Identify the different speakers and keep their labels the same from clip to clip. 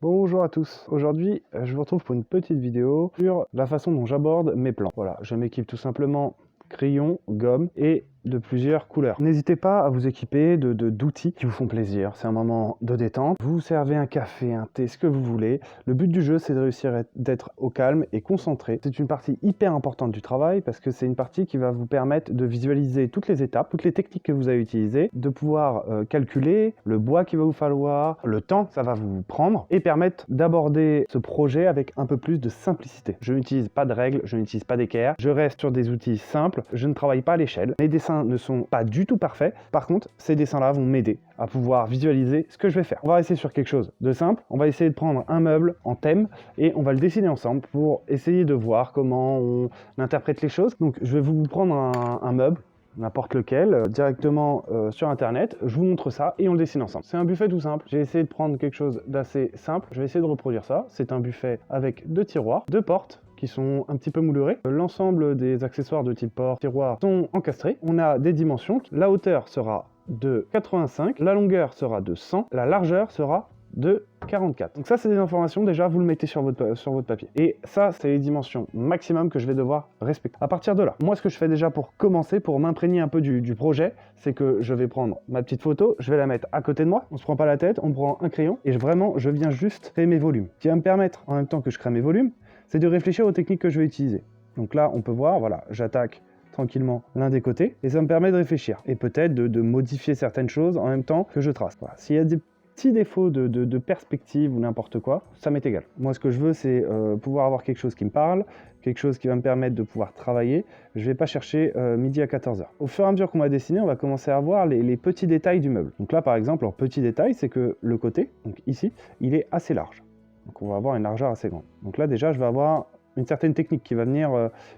Speaker 1: Bonjour à tous, aujourd'hui je vous retrouve pour une petite vidéo sur la façon dont j'aborde mes plans. Voilà, je m'équipe tout simplement crayon, gomme et de plusieurs couleurs. N'hésitez pas à vous équiper d'outils qui vous font plaisir, c'est un moment de détente. Vous servez un café, un thé, ce que vous voulez. Le but du jeu c'est de réussir d'être au calme et concentré. C'est une partie hyper importante du travail parce que c'est une partie qui va vous permettre de visualiser toutes les étapes, toutes les techniques que vous avez utilisées, de pouvoir calculer le bois qu'il va vous falloir, le temps que ça va vous prendre et permettre d'aborder ce projet avec un peu plus de simplicité. Je n'utilise pas de règles, je n'utilise pas d'équerre, je reste sur des outils simples, je ne travaille pas à l'échelle. Mes dessins ne sont pas du tout parfaits. Par contre, ces dessins-là vont m'aider à pouvoir visualiser ce que je vais faire. On va rester sur quelque chose de simple. On va essayer de prendre un meuble en thème et on va le dessiner ensemble pour essayer de voir comment on interprète les choses. Donc, je vais vous prendre un meuble, n'importe lequel, directement sur internet, je vous montre ça et on le dessine ensemble. C'est un buffet tout simple, j'ai essayé de prendre quelque chose d'assez simple, je vais essayer de reproduire ça. C'est un buffet avec deux tiroirs, deux portes qui sont un petit peu moulurées. L'ensemble des accessoires de type porte, tiroir sont encastrés. On a des dimensions, la hauteur sera de 85, la longueur sera de 100, la largeur sera de 44. Donc ça c'est des informations, déjà vous le mettez sur votre papier. Et ça c'est les dimensions maximum que je vais devoir respecter. À partir de là, moi ce que je fais déjà pour commencer, pour m'imprégner un peu du projet, c'est que je vais prendre ma petite photo, je vais la mettre à côté de moi, on se prend pas la tête, on prend un crayon et je viens juste créer mes volumes. Ce qui va me permettre, en même temps que je crée mes volumes, c'est de réfléchir aux techniques que je vais utiliser. Donc là on peut voir, voilà, j'attaque tranquillement l'un des côtés et ça me permet de réfléchir et peut-être de modifier certaines choses en même temps que je trace. Voilà. S'il y a des petits défauts de perspective ou n'importe quoi, ça m'est égal. Moi ce que je veux c'est pouvoir avoir quelque chose qui me parle, quelque chose qui va me permettre de pouvoir travailler. Je vais pas chercher midi à 14h. Au fur et à mesure qu'on va dessiner, on va commencer à voir les petits détails du meuble. Donc là par exemple, leur petit détail c'est que le côté, donc ici, il est assez large. Donc on va avoir une largeur assez grande. Donc là déjà je vais avoir une certaine technique qui va venir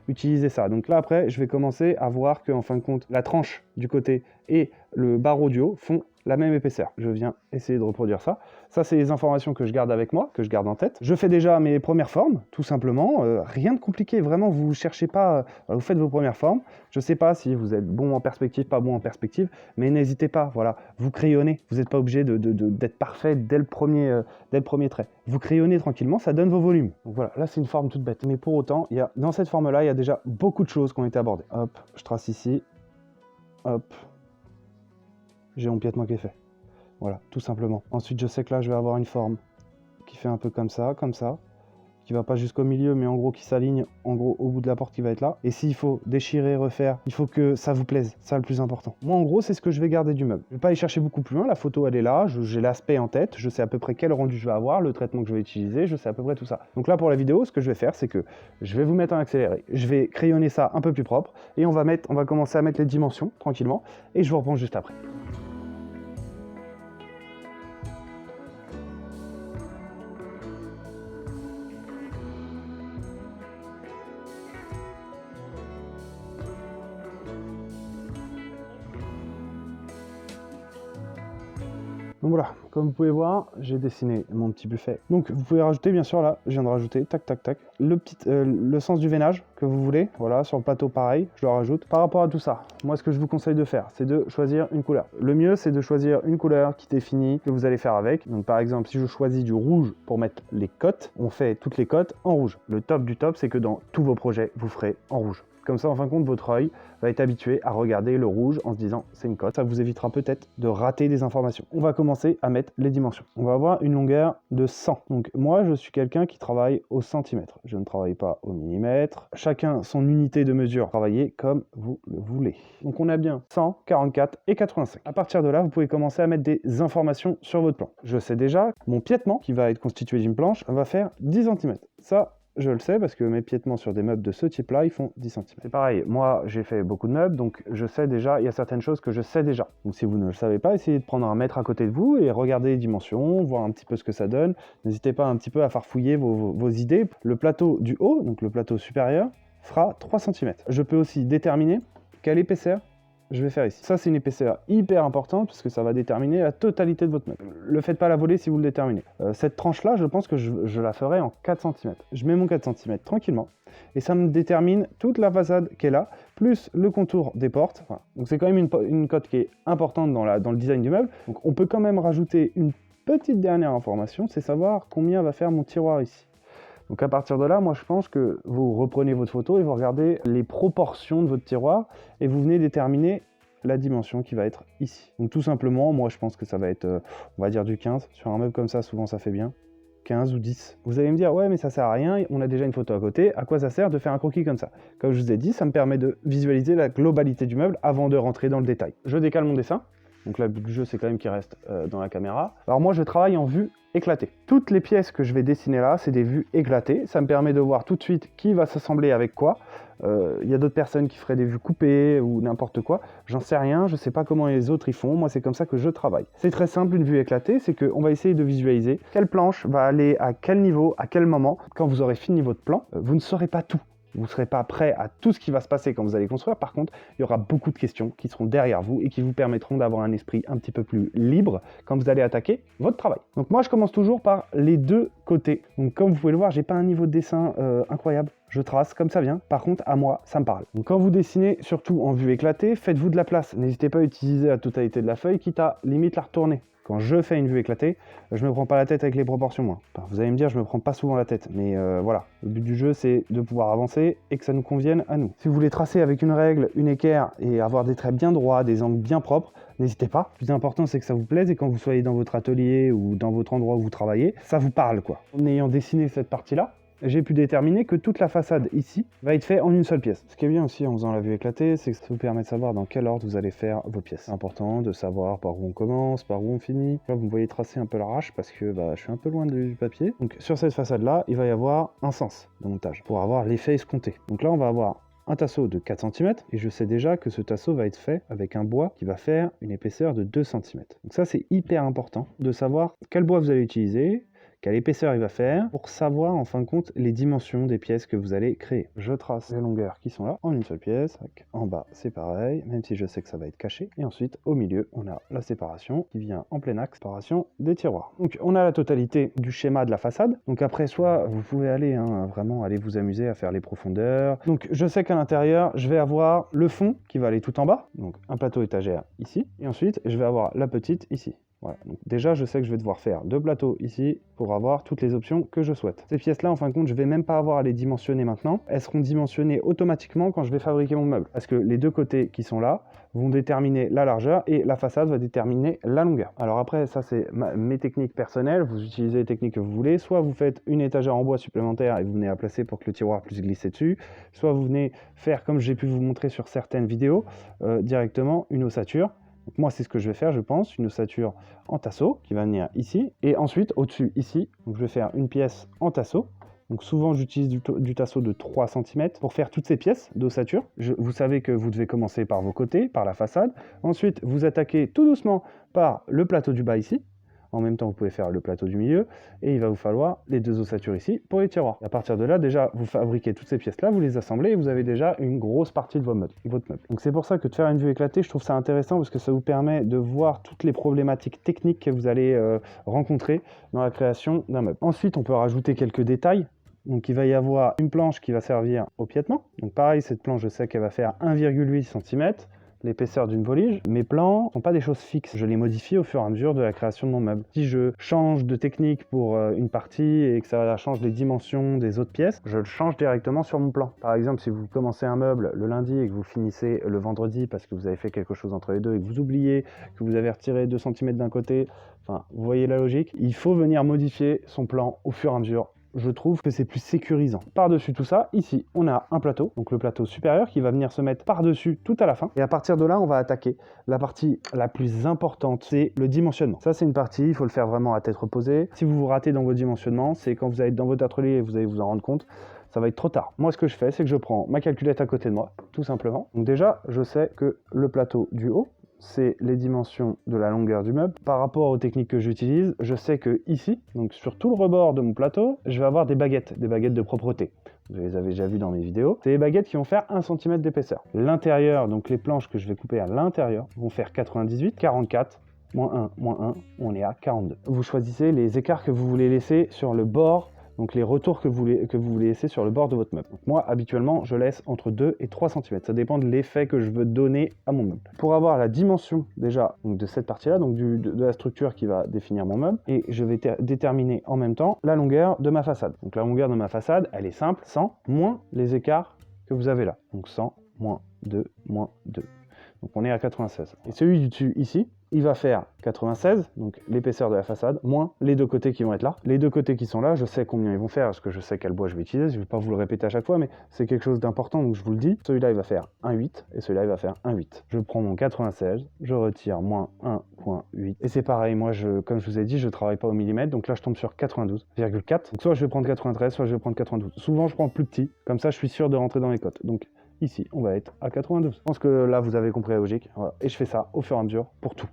Speaker 1: utiliser ça. Donc là après je vais commencer à voir que en fin de compte la tranche du côté et le barreau du haut font la même épaisseur. Je viens essayer de reproduire ça. Ça c'est les informations que je garde avec moi, que je garde en tête. Je fais déjà mes premières formes, tout simplement. Rien de compliqué, vraiment vous cherchez pas, vous faites vos premières formes. Je sais pas si vous êtes bon en perspective, pas bon en perspective, mais n'hésitez pas, voilà, vous crayonnez. Vous n'êtes pas obligé d'être parfait dès le premier trait. Vous crayonnez tranquillement, ça donne vos volumes. Donc voilà, là c'est une forme toute bête. Mais pour autant, dans cette forme-là, il y a déjà beaucoup de choses qui ont été abordées. Hop, je trace ici. Hop. J'ai mon piétement qui est fait. Voilà, tout simplement. Ensuite, je sais que là, je vais avoir une forme qui fait un peu comme ça, qui va pas jusqu'au milieu, mais en gros qui s'aligne, en gros au bout de la porte qui va être là. Et s'il faut déchirer, refaire, il faut que ça vous plaise, ça le plus important. Moi, en gros, c'est ce que je vais garder du meuble. Je vais pas aller chercher beaucoup plus loin, la photo, elle est là, j'ai l'aspect en tête, je sais à peu près quel rendu je vais avoir, le traitement que je vais utiliser, je sais à peu près tout ça. Donc là, pour la vidéo, ce que je vais faire, c'est que je vais vous mettre en accéléré, je vais crayonner ça un peu plus propre, et on va commencer à mettre les dimensions, tranquillement, et je vous reprends juste après. Donc voilà, comme vous pouvez voir, j'ai dessiné mon petit buffet. Donc vous pouvez rajouter, bien sûr, là, je viens de rajouter, tac, tac, tac, le sens du veinage que vous voulez. Voilà, sur le plateau, pareil, je le rajoute. Par rapport à tout ça, moi, ce que je vous conseille de faire, c'est de choisir une couleur. Le mieux, c'est de choisir une couleur qui définit que vous allez faire avec. Donc par exemple, si je choisis du rouge pour mettre les cotes, on fait toutes les cotes en rouge. Le top du top, c'est que dans tous vos projets, vous ferez en rouge. Comme ça, en fin de compte, votre œil va être habitué à regarder le rouge en se disant c'est une cote. Ça vous évitera peut-être de rater des informations. On va commencer à mettre les dimensions. On va avoir une longueur de 100. Donc moi, je suis quelqu'un qui travaille au centimètre. Je ne travaille pas au millimètre. Chacun son unité de mesure. Travaillez comme vous le voulez. Donc on a bien 100, 44 et 85. À partir de là, vous pouvez commencer à mettre des informations sur votre plan. Je sais déjà, mon piétement, qui va être constitué d'une planche, va faire 10 cm. Ça, je le sais parce que mes piétements sur des meubles de ce type-là, ils font 10 cm. C'est pareil, moi j'ai fait beaucoup de meubles, donc je sais déjà, il y a certaines choses que je sais déjà. Donc si vous ne le savez pas, essayez de prendre un mètre à côté de vous et regarder les dimensions, voir un petit peu ce que ça donne. N'hésitez pas un petit peu à farfouiller vos idées. Le plateau du haut, donc le plateau supérieur, fera 3 cm. Je peux aussi déterminer quelle épaisseur je vais faire ici. Ça, c'est une épaisseur hyper importante parce que ça va déterminer la totalité de votre meuble. Le faites pas la voler si vous le déterminez. Cette tranche-là, je pense que je la ferai en 4 cm. Je mets mon 4 cm tranquillement et ça me détermine toute la façade qui est là, plus le contour des portes. Voilà. Donc c'est quand même une cote qui est importante dans le design du meuble. Donc on peut quand même rajouter une petite dernière information, c'est savoir combien va faire mon tiroir ici. Donc à partir de là, moi je pense que vous reprenez votre photo et vous regardez les proportions de votre tiroir et vous venez déterminer la dimension qui va être ici. Donc tout simplement, moi je pense que ça va être, on va dire du 15. Sur un meuble comme ça, souvent ça fait bien. 15 ou 10. Vous allez me dire, ouais mais ça sert à rien, on a déjà une photo à côté, à quoi ça sert de faire un croquis comme ça? Comme je vous ai dit, ça me permet de visualiser la globalité du meuble avant de rentrer dans le détail. Je décale mon dessin. Donc là, le but du jeu, c'est quand même qu'il reste dans la caméra. Alors moi, je travaille en vue éclatée. Toutes les pièces que je vais dessiner là, c'est des vues éclatées. Ça me permet de voir tout de suite qui va s'assembler avec quoi. Il y a d'autres personnes qui feraient des vues coupées ou n'importe quoi. J'en sais rien, je sais pas comment les autres y font. Moi, c'est comme ça que je travaille. C'est très simple, une vue éclatée, c'est qu'on va essayer de visualiser quelle planche va aller à quel niveau, à quel moment. Quand vous aurez fini votre plan, vous ne saurez pas tout. Vous ne serez pas prêt à tout ce qui va se passer quand vous allez construire. Par contre, il y aura beaucoup de questions qui seront derrière vous et qui vous permettront d'avoir un esprit un petit peu plus libre quand vous allez attaquer votre travail. Donc moi, je commence toujours par les deux côtés. Donc comme vous pouvez le voir, j'ai pas un niveau de dessin incroyable. Je trace comme ça vient. Par contre, à moi, ça me parle. Donc quand vous dessinez, surtout en vue éclatée, faites-vous de la place. N'hésitez pas à utiliser la totalité de la feuille, quitte à limite la retourner. Quand je fais une vue éclatée, je me prends pas la tête avec les proportions, moi. Enfin, vous allez me dire, je me prends pas souvent la tête, mais voilà. Le but du jeu, c'est de pouvoir avancer et que ça nous convienne à nous. Si vous voulez tracer avec une règle, une équerre et avoir des traits bien droits, des angles bien propres, n'hésitez pas. Le plus important, c'est que ça vous plaise et quand vous soyez dans votre atelier ou dans votre endroit où vous travaillez, ça vous parle, quoi. En ayant dessiné cette partie-là, j'ai pu déterminer que toute la façade ici va être faite en une seule pièce. Ce qui est bien aussi en faisant la vue éclatée, c'est que ça vous permet de savoir dans quel ordre vous allez faire vos pièces. C'est important de savoir par où on commence, par où on finit. Là, vous me voyez tracer un peu l'arrache parce que je suis un peu loin du papier. Donc sur cette façade-là, il va y avoir un sens de montage pour avoir l'effet escompté. Donc là, on va avoir un tasseau de 4 cm et je sais déjà que ce tasseau va être fait avec un bois qui va faire une épaisseur de 2 cm. Donc ça, c'est hyper important de savoir quel bois vous allez utiliser, quelle épaisseur il va faire, pour savoir en fin de compte les dimensions des pièces que vous allez créer. Je trace les longueurs qui sont là en une seule pièce, en bas c'est pareil, même si je sais que ça va être caché, et ensuite au milieu on a la séparation qui vient en plein axe, séparation des tiroirs. Donc on a la totalité du schéma de la façade, donc après soit vous pouvez aller vraiment aller vous amuser à faire les profondeurs. Donc je sais qu'à l'intérieur je vais avoir le fond qui va aller tout en bas, donc un plateau étagère ici, et ensuite je vais avoir la petite ici. Voilà. Donc déjà, je sais que je vais devoir faire 2 plateaux ici pour avoir toutes les options que je souhaite. Ces pièces-là, en fin de compte, je vais même pas avoir à les dimensionner maintenant. Elles seront dimensionnées automatiquement quand je vais fabriquer mon meuble. Parce que les deux côtés qui sont là vont déterminer la largeur et la façade va déterminer la longueur. Alors après, ça c'est mes techniques personnelles. Vous utilisez les techniques que vous voulez. Soit vous faites une étagère en bois supplémentaire et vous venez à placer pour que le tiroir puisse glisser dessus. Soit vous venez faire, comme j'ai pu vous montrer sur certaines vidéos, directement une ossature. Donc moi, c'est ce que je vais faire, je pense, une ossature en tasseau qui va venir ici. Et ensuite, au-dessus, ici, donc je vais faire une pièce en tasseau. Donc souvent, j'utilise du tasseau de 3 cm pour faire toutes ces pièces d'ossature. Vous savez que vous devez commencer par vos côtés, par la façade. Ensuite, vous attaquez tout doucement par le plateau du bas ici. En même temps, vous pouvez faire le plateau du milieu et il va vous falloir les 2 ossatures ici pour les tiroirs. Et à partir de là, déjà, vous fabriquez toutes ces pièces-là, vous les assemblez et vous avez déjà une grosse partie de votre meuble. Donc c'est pour ça que de faire une vue éclatée, je trouve ça intéressant parce que ça vous permet de voir toutes les problématiques techniques que vous allez rencontrer dans la création d'un meuble. Ensuite, on peut rajouter quelques détails. Donc il va y avoir une planche qui va servir au piétement. Donc pareil, cette planche, je sais qu'elle va faire 1,8 cm. L'épaisseur d'une volige. Mes plans ne sont pas des choses fixes, je les modifie au fur et à mesure de la création de mon meuble. Si je change de technique pour une partie et que ça change les dimensions des autres pièces, je le change directement sur mon plan. Par exemple, si vous commencez un meuble le lundi et que vous finissez le vendredi parce que vous avez fait quelque chose entre les deux et que vous oubliez, que vous avez retiré 2 cm d'un côté, enfin, vous voyez la logique, il faut venir modifier son plan au fur et à mesure. Je trouve que c'est plus sécurisant. Par-dessus tout ça, ici, on a un plateau, donc le plateau supérieur qui va venir se mettre par-dessus tout à la fin. Et à partir de là, on va attaquer la partie la plus importante, c'est le dimensionnement. Ça, c'est une partie, il faut le faire vraiment à tête reposée. Si vous vous ratez dans vos dimensionnements, c'est quand vous allez être dans votre atelier et vous allez vous en rendre compte, ça va être trop tard. Moi, ce que je fais, c'est que je prends ma calculette à côté de moi, tout simplement. Donc déjà, je sais que le plateau du haut, c'est les dimensions de la longueur du meuble. Par rapport aux techniques que j'utilise, je sais que ici, donc sur tout le rebord de mon plateau, je vais avoir des baguettes de propreté. Vous les avez déjà vues dans mes vidéos. C'est des baguettes qui vont faire 1 cm d'épaisseur. L'intérieur, donc les planches que je vais couper à l'intérieur, vont faire 98, 44, -1, -1, on est à 42. Vous choisissez les écarts que vous voulez laisser sur le bord, donc les retours que vous voulez laisser sur le bord de votre meuble. Donc moi, habituellement, je laisse entre 2 et 3 cm. Ça dépend de l'effet que je veux donner à mon meuble. Pour avoir la dimension déjà donc de cette partie-là, donc de la structure qui va définir mon meuble, et je vais déterminer en même temps la longueur de ma façade. Donc la longueur de ma façade, elle est simple, 100 moins les écarts que vous avez là. Donc 100 moins 2 moins 2. Donc on est à 96. Et celui du dessus ici, il va faire 96, donc l'épaisseur de la façade, moins les deux côtés qui vont être là. Les deux côtés qui sont là, je sais combien ils vont faire, parce que je sais quel bois je vais utiliser. Je ne vais pas vous le répéter à chaque fois, mais c'est quelque chose d'important, donc je vous le dis. Celui-là, il va faire 1,8 et celui-là, il va faire 1,8. Je prends mon 96, je retire moins 1,8. Et c'est pareil, moi, comme je vous ai dit, je ne travaille pas au millimètre, donc là, je tombe sur 92,4. Donc soit je vais prendre 93, soit je vais prendre 92. Souvent, je prends plus petit, comme ça, je suis sûr de rentrer dans les cotes. Donc ici, on va être à 92. Je pense que là, vous avez compris la logique. Voilà. Et je fais ça au fur et à mesure pour tout.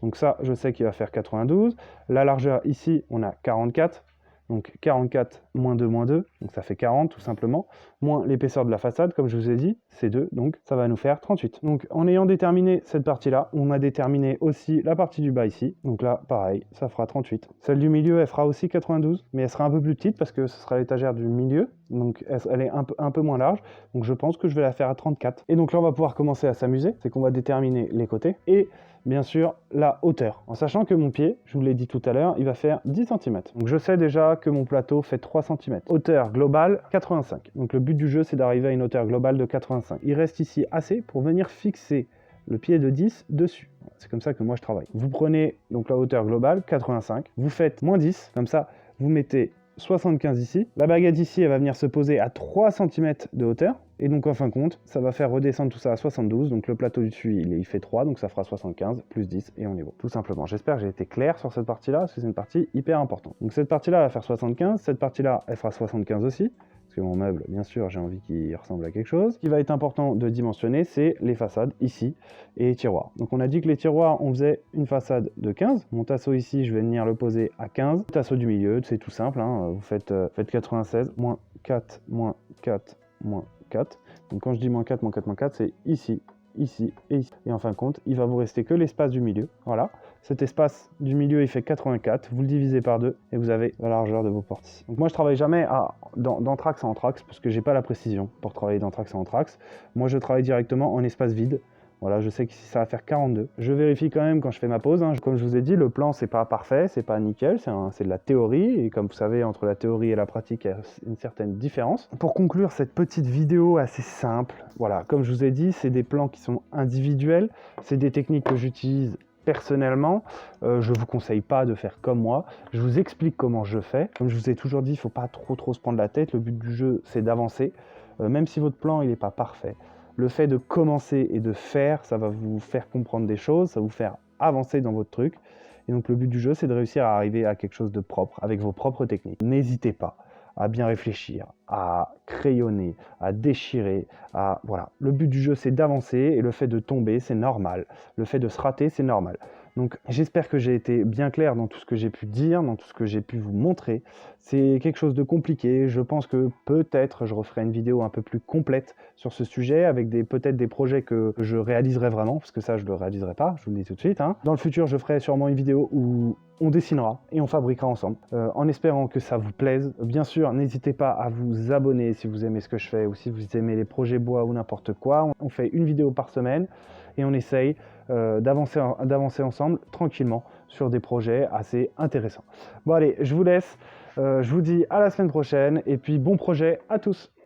Speaker 1: Donc ça, je sais qu'il va faire 92. La largeur, ici, on a 44. Donc 44 moins 2, donc ça fait 40 tout simplement. Moins l'épaisseur de la façade, comme je vous ai dit, c'est 2, donc ça va nous faire 38. Donc en ayant déterminé cette partie-là, on a déterminé aussi la partie du bas ici. Donc là, pareil, ça fera 38. Celle du milieu, elle fera aussi 92, mais elle sera un peu plus petite parce que ce sera l'étagère du milieu. Donc elle est un peu moins large. Donc je pense que je vais la faire à 34. Et donc là, on va pouvoir commencer à s'amuser. C'est qu'on va déterminer les côtés et bien sûr la hauteur. En sachant que mon pied, je vous l'ai dit tout à l'heure, il va faire 10 cm. Donc je sais déjà que mon plateau fait 3 cm. Hauteur globale, 85. Donc le but du jeu, c'est d'arriver à une hauteur globale de 85. Il reste ici assez pour venir fixer le pied de 10 dessus. C'est comme ça que moi je travaille. Vous prenez donc la hauteur globale, 85. Vous faites moins 10, comme ça, vous mettez 75 ici. La baguette ici, elle va venir se poser à 3 cm de hauteur. Et donc en fin de compte, ça va faire redescendre tout ça à 72. Donc le plateau du dessus, il fait 3, donc ça fera 75 plus 10 et on est bon. Tout simplement. J'espère que j'ai été clair sur cette partie-là, parce que c'est une partie hyper importante. Donc cette partie-là, elle va faire 75. Cette partie-là, elle fera 75 aussi. Parce que mon meuble, bien sûr, j'ai envie qu'il ressemble à quelque chose. Ce qui va être important de dimensionner, c'est les façades ici et les tiroirs. Donc on a dit que les tiroirs, on faisait une façade de 15. Mon tasseau ici, je vais venir le poser à 15. Le tasseau du milieu, c'est tout simple, hein. Vous faites 96, moins 4, moins 4, moins 4. Donc quand je dis moins 4, moins 4, moins 4, c'est ici, ici et ici. Et en fin de compte, il va vous rester que l'espace du milieu. Voilà. Cet espace du milieu, il fait 84. Vous le divisez par 2 et vous avez la largeur de vos portes. Donc moi, je travaille jamais d'anthrax à anthrax parce que j'ai pas la précision pour travailler d'anthrax à anthrax. Moi, je travaille directement en espace vide. Voilà, je sais qu'ici ça va faire 42. Je vérifie quand même quand je fais ma pause, hein. Comme je vous ai dit, le plan c'est pas parfait, c'est pas nickel, c'est de la théorie. Et comme vous savez, entre la théorie et la pratique, il y a une certaine différence. Pour conclure cette petite vidéo assez simple, voilà, comme je vous ai dit, c'est des plans qui sont individuels, c'est des techniques que j'utilise personnellement. Je vous conseille pas de faire comme moi, je vous explique comment je fais. Comme je vous ai toujours dit, il faut pas trop se prendre la tête, le but du jeu c'est d'avancer, même si votre plan il n'est pas parfait. Le fait de commencer et de faire, ça va vous faire comprendre des choses, ça va vous faire avancer dans votre truc. Et donc le but du jeu, c'est de réussir à arriver à quelque chose de propre, avec vos propres techniques. N'hésitez pas à bien réfléchir, à crayonner, à déchirer, voilà. Le but du jeu, c'est d'avancer et le fait de tomber, c'est normal. Le fait de se rater, c'est normal. Donc j'espère que j'ai été bien clair dans tout ce que j'ai pu dire, dans tout ce que j'ai pu vous montrer. C'est quelque chose de compliqué, je pense que peut-être je referai une vidéo un peu plus complète sur ce sujet, avec peut-être des projets que je réaliserai vraiment, parce que ça je ne le réaliserai pas, je vous le dis tout de suite, hein. Dans le futur, je ferai sûrement une vidéo où on dessinera et on fabriquera ensemble, en espérant que ça vous plaise. Bien sûr, n'hésitez pas à vous abonner si vous aimez ce que je fais, ou si vous aimez les projets bois ou n'importe quoi. On fait une vidéo par semaine et on essaye d'avancer ensemble tranquillement sur des projets assez intéressants. Bon allez, je vous laisse, je vous dis à la semaine prochaine et puis bon projet à tous.